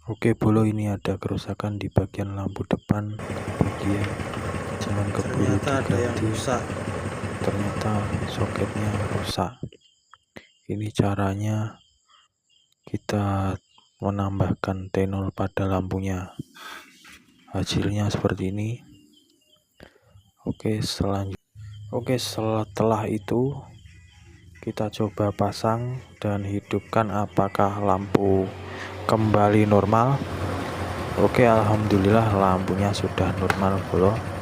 Oke bolo, ini ada kerusakan di bagian lampu depan bagian, jangan keburu diganti. Ternyata soketnya rusak. Ini caranya kita menambahkan tenol pada lampunya, hasilnya seperti ini. Setelah itu kita coba pasang dan hidupkan apakah lampu kembali normal. Alhamdulillah lampunya sudah normal bro.